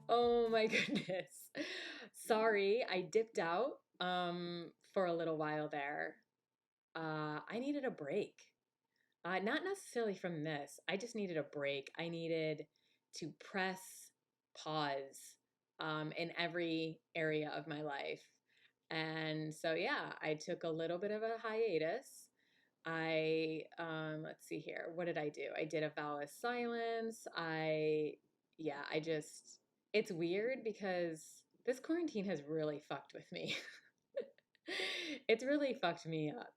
Oh my goodness. Sorry, I dipped out for a little while there. I needed a break. Not necessarily from this. I just needed a break. I needed to press pause in every area of my life. And so, yeah, I took a little bit of a hiatus. Let's see here. What did I do? I did a vow of silence. Yeah, it's weird because this quarantine has really fucked with me. It's really fucked me up.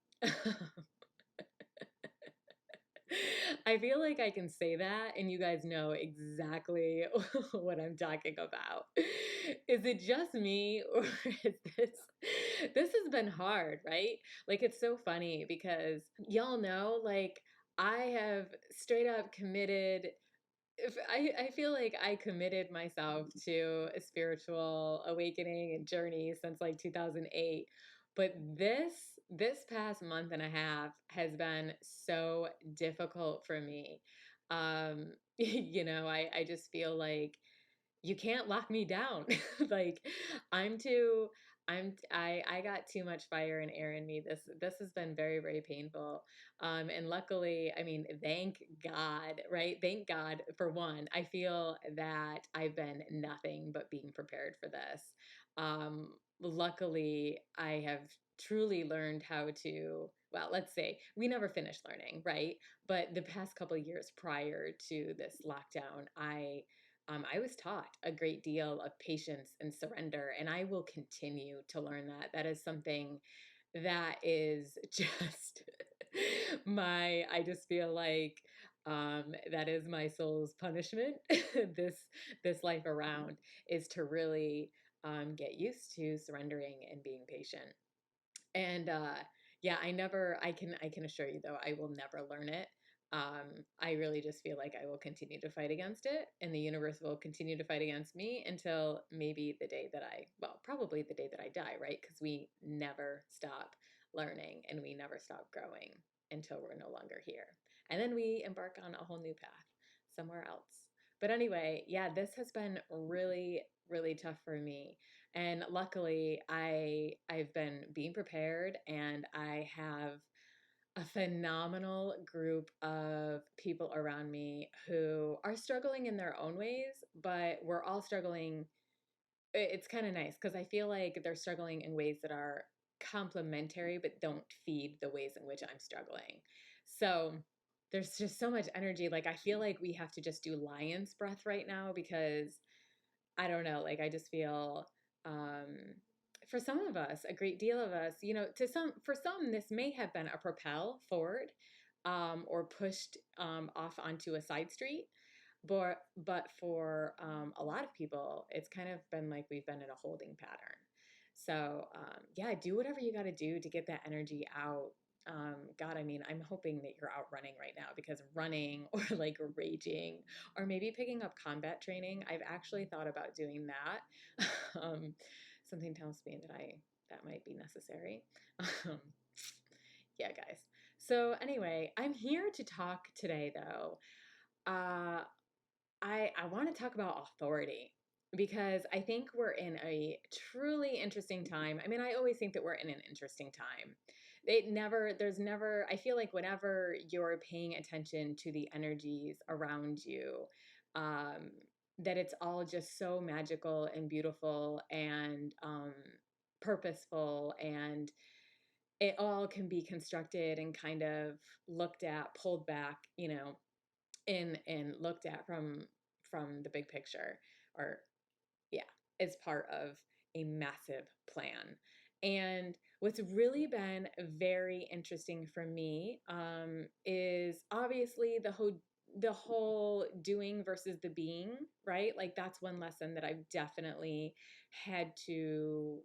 I feel like I can say that and you guys know exactly what I'm talking about. Is it just me or is this has been hard, right? Like it's so funny because y'all know like I have straight up committed if I feel like I committed myself to a spiritual awakening and journey since like 2008. But this past month and a half has been so difficult for me. I just feel like you can't lock me down. Like I'm too I got too much fire and air in me. This has been very, very painful. And luckily, I mean, thank God, right? Thank God for one. I feel that I've been nothing but being prepared for this. Luckily, I have truly learned how to, well, let's say we never finished learning, right? But the past couple of years prior to this lockdown, I was taught a great deal of patience and surrender, and I will continue to learn that. That is something that is just I just feel like that is my soul's punishment this this life around is to really get used to surrendering and being patient. And yeah, I can assure you though, I will never learn it. I really just feel like I will continue to fight against it, and the universe will continue to fight against me until maybe the day that well, probably the day that I die, right? Because we never stop learning and we never stop growing until we're no longer here. And then we embark on a whole new path somewhere else. But anyway, yeah, this has been really, really tough for me. And luckily, I've been being prepared and I have a phenomenal group of people around me who are struggling in their own ways, but we're all struggling. It's kind of nice because I feel like they're struggling in ways that are complementary but don't feed the ways in which I'm struggling. So there's just so much energy. Like I feel like we have to just do lion's breath right now because I don't know, like I just feel um for some of us, a great deal of us, for some this may have been a propel forward or pushed off onto a side street. But for a lot of people, it's kind of been like we've been in a holding pattern. So yeah, do whatever you got to do to get that energy out. God, I mean, I'm hoping that you're out running right now because running or like raging or maybe picking up combat training. I've actually thought about doing that. um, Something tells me that might be necessary. Um, yeah, guys. So anyway, I'm here to talk today though. Uh, I want to talk about authority because I think we're in a truly interesting time. I mean, I always think that we're in an interesting time. I feel like whenever you're paying attention to the energies around you, um, that it's all just so magical and beautiful and purposeful, and it all can be constructed and kind of looked at, pulled back, and looked at from the big picture, or yeah, as part of a massive plan. And what's really been very interesting for me is obviously the whole doing versus the being, right? Like that's one lesson that I've had to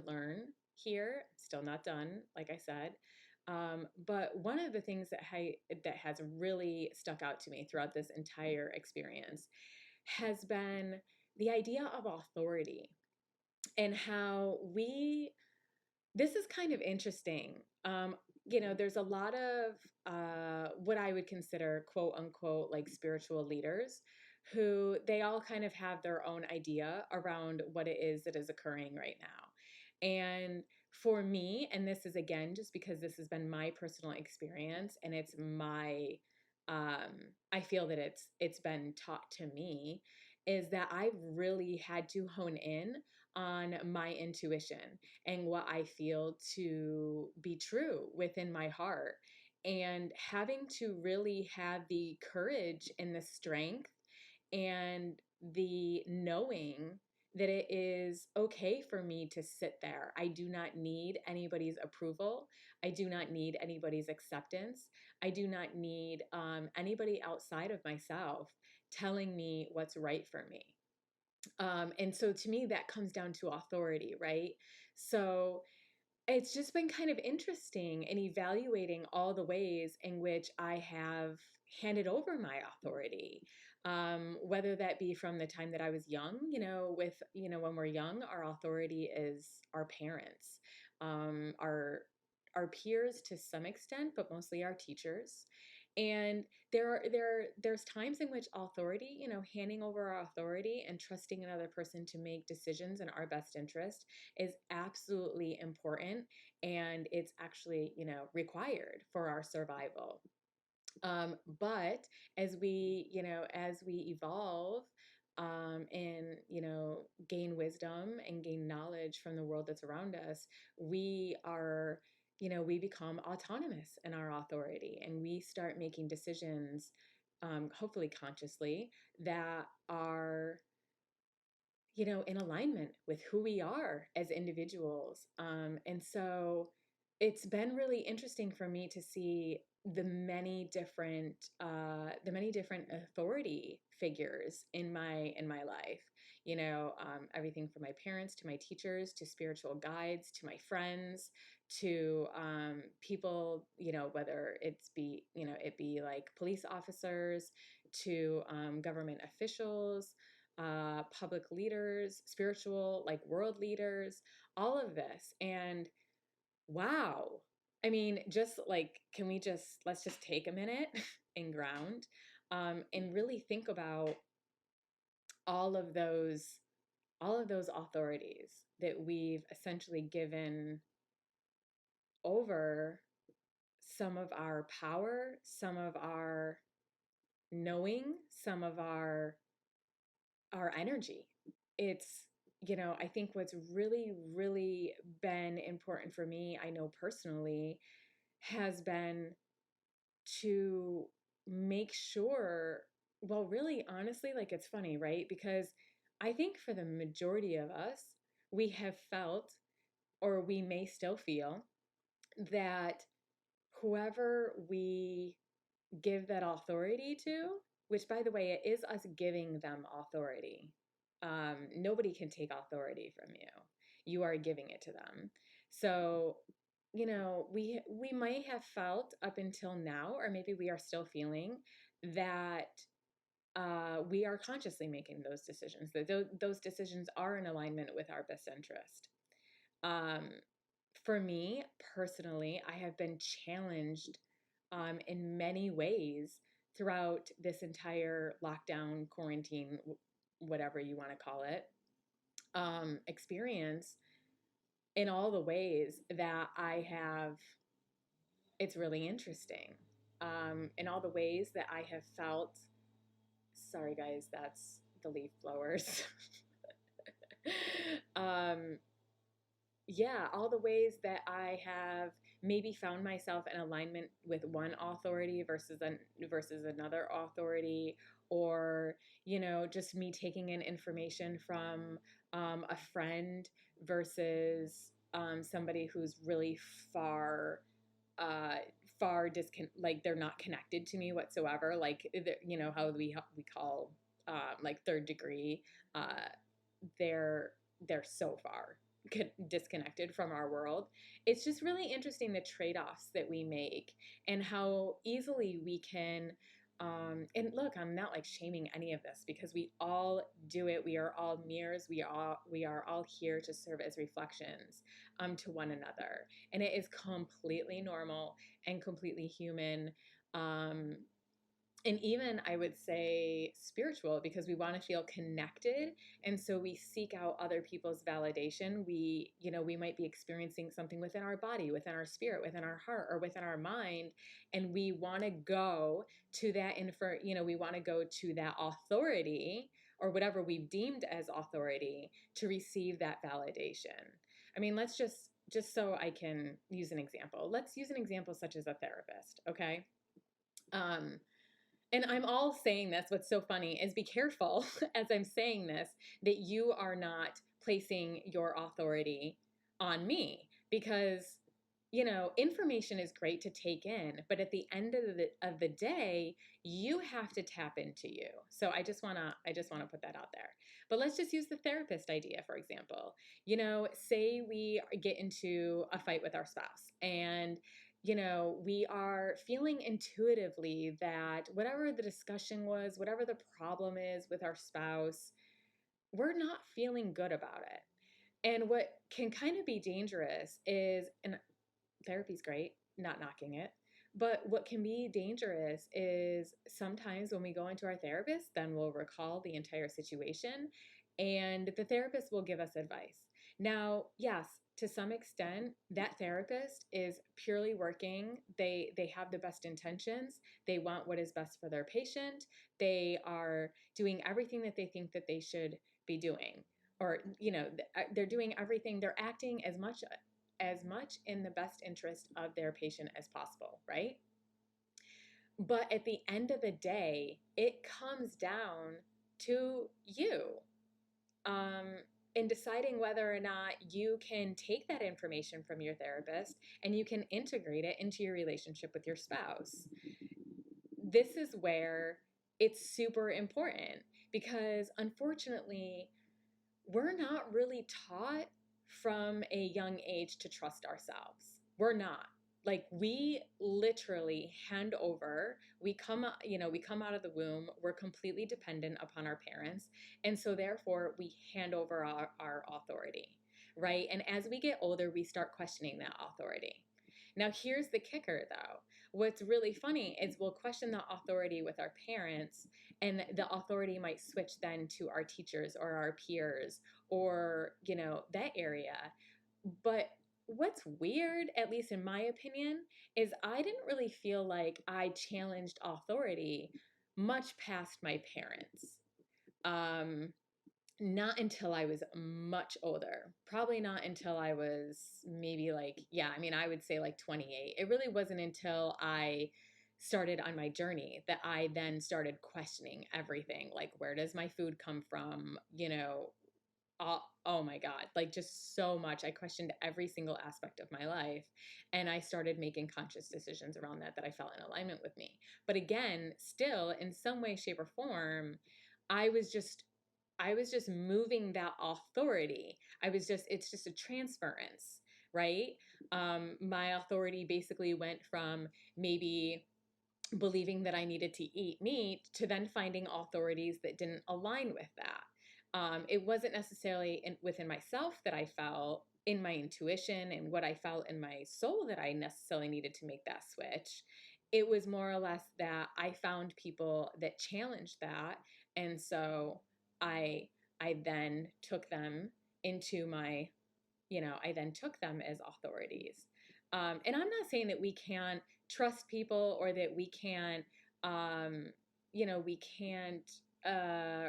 learn here. Still not done, like I said. But one of the things that has really stuck out to me throughout this entire experience has been the idea of authority and how this is kind of interesting. There's a lot of what I would consider quote unquote like spiritual leaders who they all kind of have their own idea around what it is that is occurring right now. And for me, and this is again just because this has been my personal experience and it's my I feel that it's been taught to me, is that I've really had to hone in on my intuition and what I feel to be true within my heart, and having to really have the courage and the strength and the knowing that it is okay for me to sit there. I do not need anybody's approval. I do not need anybody's acceptance. I do not need anybody outside of myself telling me what's right for me. And so to me, that comes down to authority, right? So it's just been kind of interesting in evaluating all the ways in which I have handed over my authority. Whether that be from the time that I was young, when we're young, our authority is our parents, our peers to some extent, but mostly our teachers. And there's times in which authority, handing over our authority and trusting another person to make decisions in our best interest is absolutely important, and it's actually, required for our survival. But as we evolve, and gain wisdom and gain knowledge from the world that's around us, we become autonomous in our authority, and we start making decisions, hopefully consciously, that are in alignment with who we are as individuals. And so it's been really interesting for me to see the many different authority figures in my life. Everything from my parents to my teachers to spiritual guides to my friends to people, whether it be like police officers to government officials, public leaders, spiritual, like world leaders, all of this. And wow, I mean, just like, let's just take a minute and ground, and really think about all of those, all of those authorities that we've essentially given over some of our power, some of our knowing, some of our energy. It's, I think what's really, really been important for me, I know personally, has been to make sure, well, really, honestly, like it's funny, right? Because I think for the majority of us, we have felt, or we may still feel, that whoever we give that authority to, which by the way, it is us giving them authority. Nobody can take authority from you. You are giving it to them. So, we might have felt up until now, or maybe we are still feeling that we are consciously making those decisions, that those decisions are in alignment with our best interest. Um, for me personally, I have been challenged in many ways throughout this entire lockdown, quarantine, whatever you want to call it, experience, in all the ways that I have. It's really interesting. In all the ways that I have felt. Sorry, guys, that's the leaf blowers. um, yeah, all the ways that I have maybe found myself in alignment with one authority versus another authority, or just me taking in information from a friend versus somebody who's really far uh like they're not connected to me whatsoever, like how we call like third degree. uh they're so far disconnected from our world. It's just really interesting the trade-offs that we make and how easily we can, and look, I'm not like shaming any of this because we all do it. We are all mirrors. We are all here to serve as reflections to one another. And it is completely normal and completely human, um, And even I would say spiritual, because we want to feel connected, and so we seek out other people's validation. We might be experiencing something within our body, within our spirit, within our heart, or within our mind, and we want to go to that we want to go to that authority, or whatever we've deemed as authority, to receive that validation. I mean, let's just so I can use an example. Let's use an example such as a therapist, okay? Um, and I'm all saying this. What's so funny is, be careful as I'm saying this, that you are not placing your authority on me, because information is great to take in, but at the end of the day, you have to tap into you. So I just want to put that out there. But let's just use the therapist idea, for example. Say we get into a fight with our spouse, and we are feeling intuitively that whatever the discussion was, whatever the problem is with our spouse, we're not feeling good about it. And what can kind of be dangerous is, and therapy's great, not knocking it. But what can be dangerous is, sometimes when we go into our therapist, then we'll recall the entire situation, and the therapist will give us advice. Now, yes, to some extent, that therapist is purely working. They have the best intentions. They want what is best for their patient. They are doing everything that they think that they should be doing. Or, they're doing everything, they're acting as much in the best interest of their patient as possible, right? But at the end of the day, it comes down to you, um, in deciding whether or not you can take that information from your therapist and you can integrate it into your relationship with your spouse. This is where it's super important, because unfortunately, we're not really taught from a young age to trust ourselves. We're not. Like, we literally hand over, we come out of the womb, we're completely dependent upon our parents. And so therefore we hand over our authority, right? And as we get older, we start questioning that authority. Now, here's the kicker though. What's really funny is, we'll question the authority with our parents, and the authority might switch then to our teachers or our peers, or that area. But what's weird, at least in my opinion, is I didn't really feel like I challenged authority much past my parents. um not until I was much older. Probably not until I was maybe, like, yeah, I mean, I would say like 28. It really wasn't until I started on my journey that I then started questioning everything. Like, where does my food come from? Oh my God, like, just so much. I questioned every single aspect of my life, and I started making conscious decisions around that I felt in alignment with me. But again, still, in some way, shape, or form, I was just I was just moving that authority. It's just a transference, right? My authority basically went from maybe believing that I needed to eat meat to then finding authorities that didn't align with that. It wasn't necessarily within myself that I felt, in my intuition and what I felt in my soul, that I necessarily needed to make that switch. It was more or less that I found people that challenged that, and so I I then took them into my I then took them as authorities. And I'm not saying that we can't trust people, or that um, we can't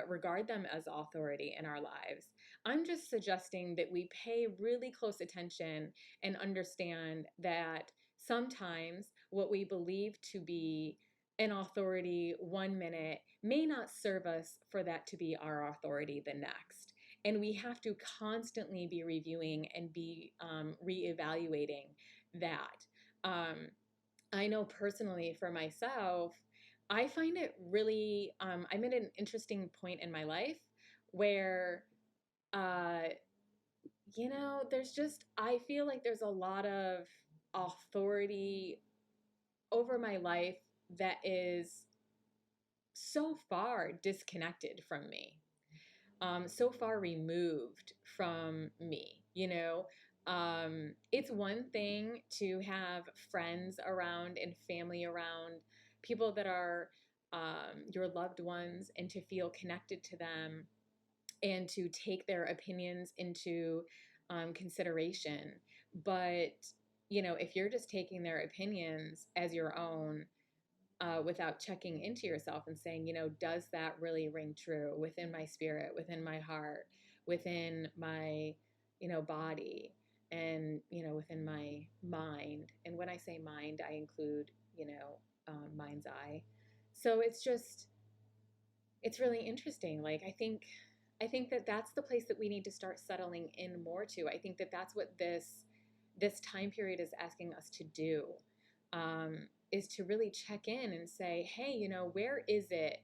regard them as authority in our lives. I'm just suggesting that we pay really close attention and understand that sometimes what we believe to be an authority one minute may not serve us for that to be our authority the next. And we have to constantly be reviewing and be reevaluating that. Um, I know personally for myself, I find it really, I'm at an interesting point in my life where, uh, I feel like there's a lot of authority over my life that is so far disconnected from me, so far removed from me. It's one thing to have friends around and family around, people that are your loved ones and to feel connected to them and to take their opinions into consideration. But, if you're just taking their opinions as your own, without checking into yourself and saying, does that really ring true within my spirit, within my heart, within my, body, and, within my mind. And when I say mind, I include, mind's eye. So it's really interesting. Like, I think that that's the place that we need to start settling in more to. I think that that's what this time period is asking us to do, is to really check in and say, hey, where is it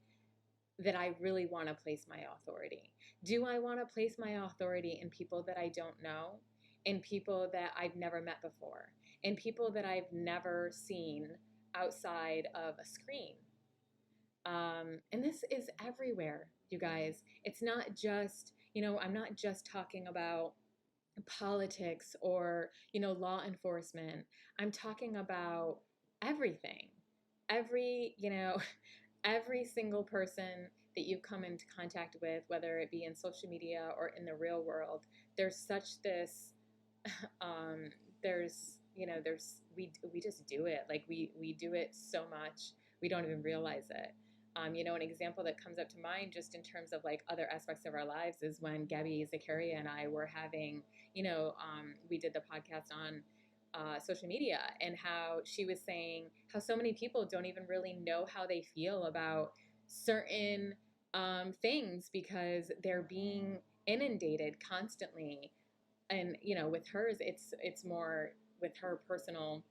that I really want to place my authority? Do I want to place my authority in people that I don't know, in people that I've never met before, in people that I've never seen outside of a screen? And this is everywhere, you guys. It's not just, I'm not just talking about politics or, law enforcement. I'm talking about everything. Every, every single person that you come into contact with, whether it be in social media or in the real world, there's such this um, we just do it. Like we do it so much we don't even realize it. An example that comes up to mind just in terms of like other aspects of our lives is when Gabby Zakaria and I were having, we did the podcast on social media, and how she was saying how so many people don't even really know how they feel about certain things because they're being inundated constantly. And with hers, it's more with her personal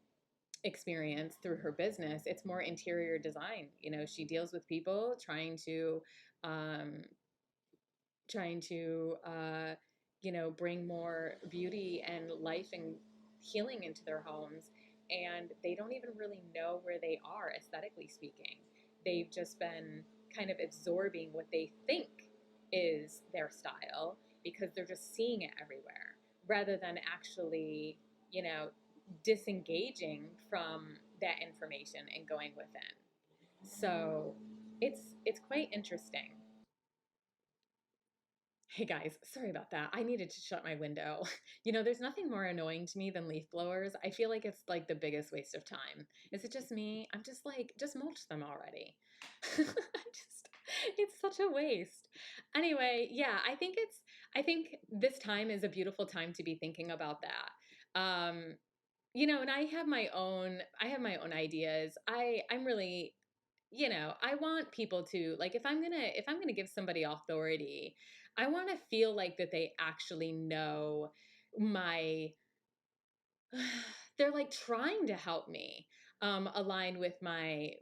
experience through her business. It's more interior design. She deals with people um trying to bring more beauty and life and healing into their homes, and they don't even really know where they are aesthetically speaking. They've just been kind of absorbing what they think is their style because they're just seeing it everywhere rather than actually, you know disengaging from that information and going within. So it's quite interesting. Hey guys, sorry about that. I needed to shut my window. There's nothing more annoying to me than leaf blowers. I feel like it's like the biggest waste of time. Is it just me? I'm just like, just mulch them already. It's such a waste. Anyway, yeah, I think this time is a beautiful time to be thinking about that. And I have my own ideas. I'm really, I want people to, like, if I'm gonna give somebody authority, I want to feel like that they actually know my they're like trying to help me align with my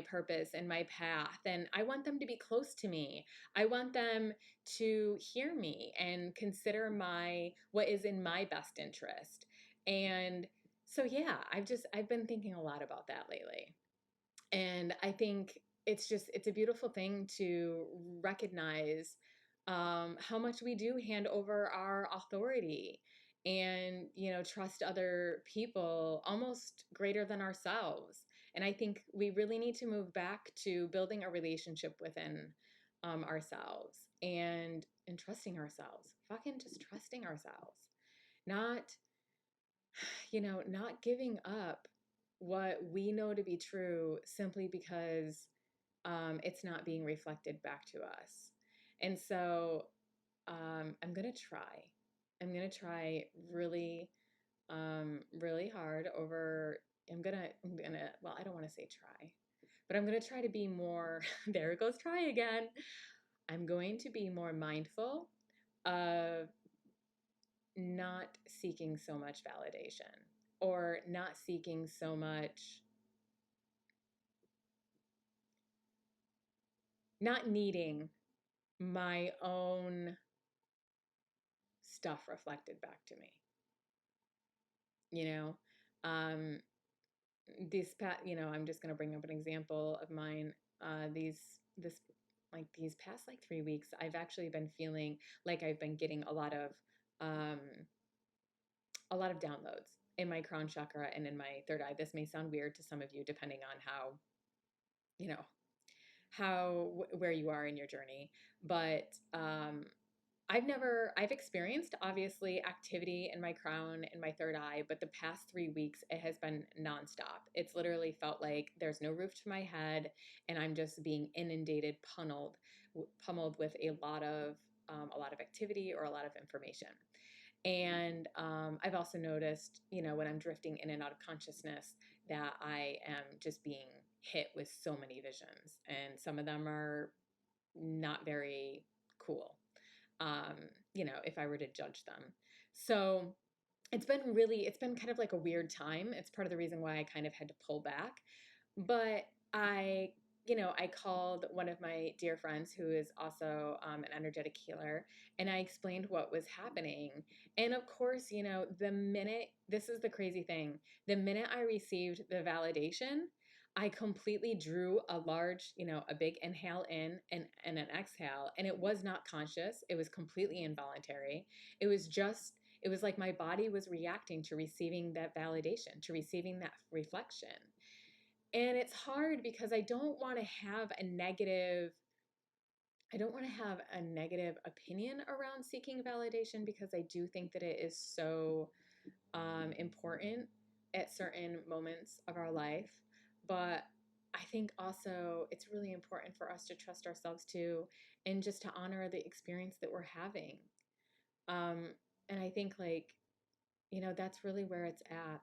purpose and my path, and I want them to be close to me. I want them to hear me and consider my what is in my best interest. And so yeah, I've been thinking a lot about that lately. And I think it's a beautiful thing to recognize how much we do hand over our authority and, trust other people almost greater than ourselves. And I think we really need to move back to building a relationship within ourselves and trusting ourselves. Fucking just trusting ourselves. Not not giving up what we know to be true simply because it's not being reflected back to us. And so I'm going to try. I'm going to try really, really hard over. Well, I don't want to say try, but I'm going to try to be more, there it goes, try again. I'm going to be more mindful of not seeking so much validation or not seeking so much, not needing my own stuff reflected back to me. You know, um, I'm just going to bring up an example of mine. This like these past like 3 weeks, I've actually been feeling like I've been getting um, a lot of downloads in my crown chakra and in my third eye. This may sound weird to some of you, depending on you know, where you are in your journey, but I've experienced obviously activity in my crown and my third eye, but the past 3 weeks it has been nonstop. It's literally felt like there's no roof to my head, and I'm just being inundated, pummeled with a lot of activity or a lot of information. And I've also noticed, when I'm drifting in and out of consciousness, that I am just being hit with so many visions, and some of them are not very cool, um, if I were to judge them. So it's been kind of like a weird time. It's part of the reason why I kind of had to pull back. But I called one of my dear friends who is also an energetic healer, and I explained what was happening. And of course, this is the crazy thing, the minute I received the validation, I completely drew a big inhale in and an exhale, and it was not conscious. It was completely involuntary. It was just, it was like my body was reacting to receiving that validation, to receiving that reflection. And it's hard because I don't want to have a negative opinion around seeking validation, because I do think that it is so important at certain moments of our life. But I think also it's really important for us to trust ourselves too, and just to honor the experience that we're having. Um, and I think, like, that's really where it's at.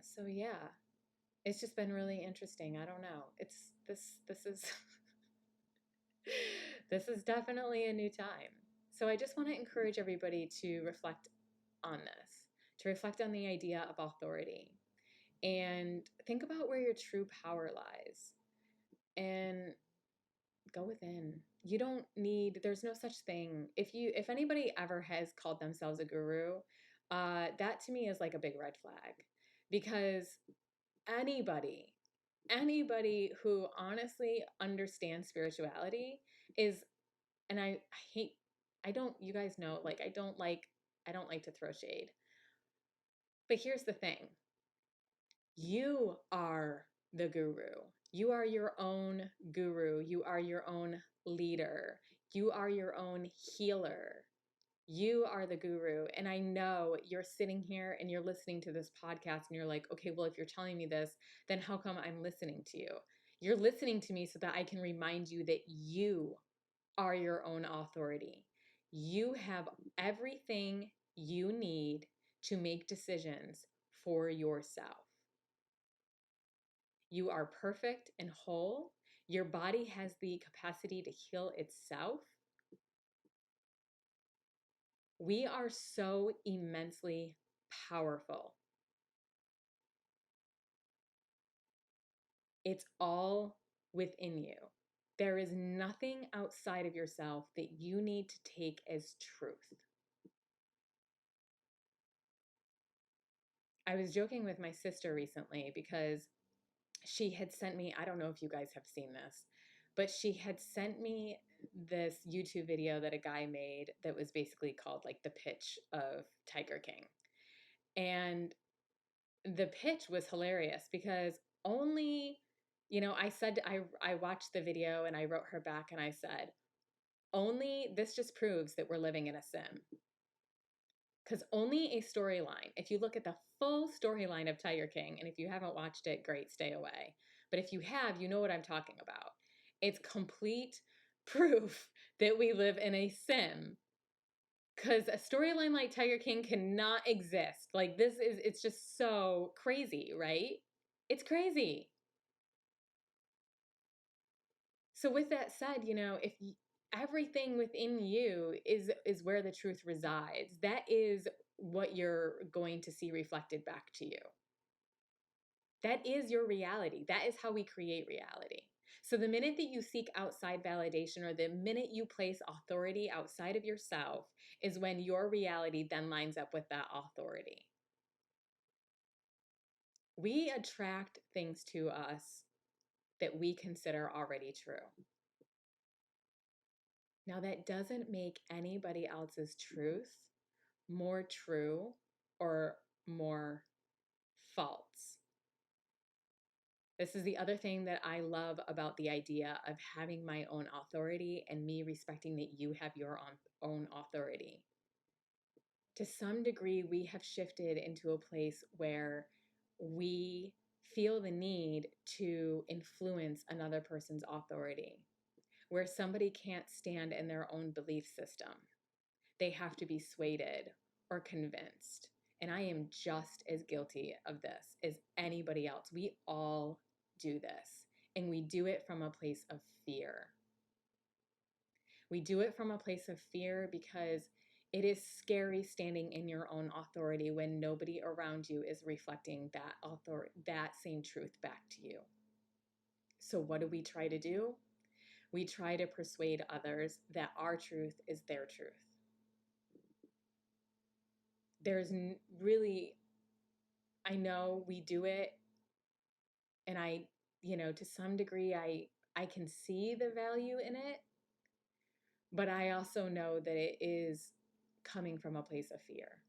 So yeah, it's just been really interesting. I don't know. This is this is definitely a new time. So I just want to encourage everybody to reflect on this, to reflect on the idea of authority, and think about where your true power lies, and go within. You don't need, there's no such thing. If anybody ever has called themselves a guru, that to me is like a big red flag, because anybody, anybody who honestly understands spirituality is, and I hate, I don't, you guys know, like, I don't like to throw shade. But here's the thing. You are the guru. You are your own guru. You are your own leader. You are your own healer. You are the guru. And I know you're sitting here and you're listening to this podcast and you're like, okay, well, if you're telling me this, then how come I'm listening to you? You're listening to me so that I can remind you that you are your own authority. You have everything you need to make decisions for yourself. You are perfect and whole. Your body has the capacity to heal itself. We are so immensely powerful. It's all within you. There is nothing outside of yourself that you need to take as truth. I was joking with my sister recently because she had sent me, I don't know if you guys have seen this, but she had sent me this YouTube video that a guy made that was basically called like the pitch of Tiger King. And the pitch was hilarious because only, I watched the video and I wrote her back and I said, only this just proves that we're living in a sim. Because only a storyline, if you look at the full storyline of Tiger King, and if you haven't watched it, great, stay away. But if you have, you know what I'm talking about. It's complete proof that we live in a sim. Because a storyline like Tiger King cannot exist. Like, it's just so crazy, right? It's crazy. So with that said, if everything within you is where the truth resides, that is what you're going to see reflected back to you. That is your reality. That is how we create reality. So the minute that you seek outside validation, or the minute you place authority outside of yourself, is when your reality then lines up with that authority. We attract things to us that we consider already true. Now, that doesn't make anybody else's truth more true or more false. This is the other thing that I love about the idea of having my own authority and me respecting that you have your own authority. To some degree, we have shifted into a place where we feel the need to influence another person's authority, where somebody can't stand in their own belief system. They have to be swayed or convinced. And I am just as guilty of this as anybody else. We all do this, and we do it from a place of fear. We do it from a place of fear because it is scary standing in your own authority when nobody around you is reflecting that same truth back to you. So what do we try to do? We try to persuade others that our truth is their truth. There's really, I know we do it, and to some degree, I can see the value in it, but I also know that it is coming from a place of fear.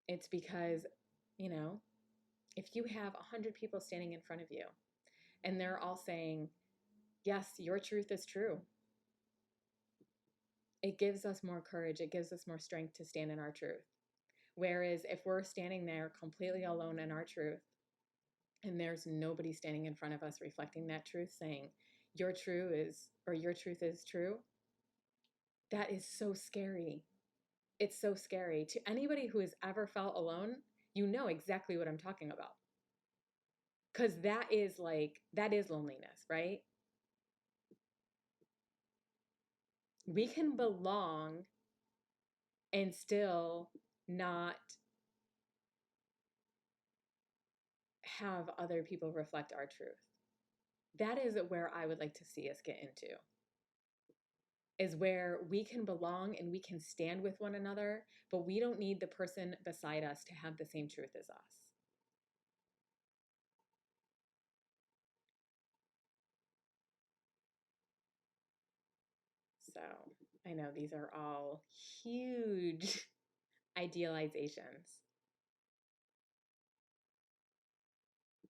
It's because, if you have 100 people standing in front of you and they're all saying, yes, your truth is true, it gives us more courage. It gives us more strength to stand in our truth. Whereas if we're standing there completely alone in our truth and there's nobody standing in front of us reflecting that truth, saying your truth is true, that is so scary. It's so scary. To anybody who has ever felt alone, you know exactly what I'm talking about. Because that is loneliness, right? We can belong and still not have other people reflect our truth. That is where I would like to see us get into, is where we can belong and we can stand with one another, but we don't need the person beside us to have the same truth as us. So I know these are all huge idealizations,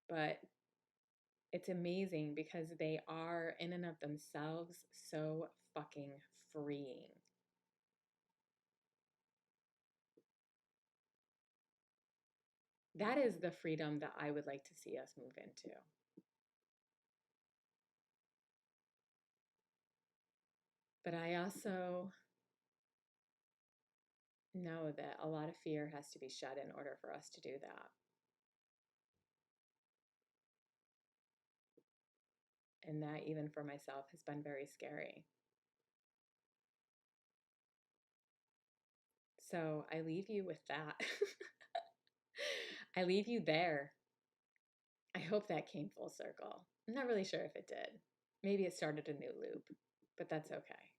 but it's amazing because they are in and of themselves so fucking freeing. That is the freedom that I would like to see us move into. But I also know that a lot of fear has to be shed in order for us to do that. And that, even for myself, has been very scary. So I leave you with that. I leave you there. I hope that came full circle. I'm not really sure if it did. Maybe it started a new loop, but that's okay.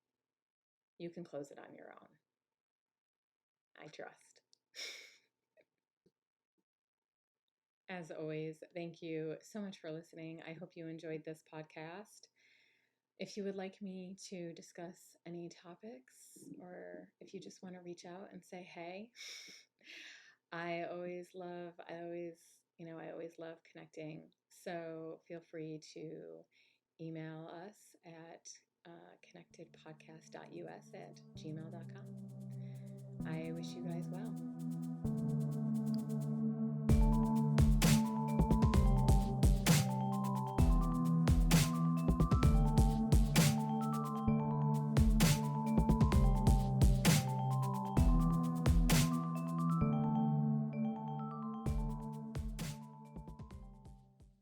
You can close it on your own. I trust. As always, thank you so much for listening. I hope you enjoyed this podcast. If you would like me to discuss any topics, or if you just want to reach out and say hey, I always love connecting. So feel free to email us at connectedpodcast.us@gmail.com. I wish you guys well.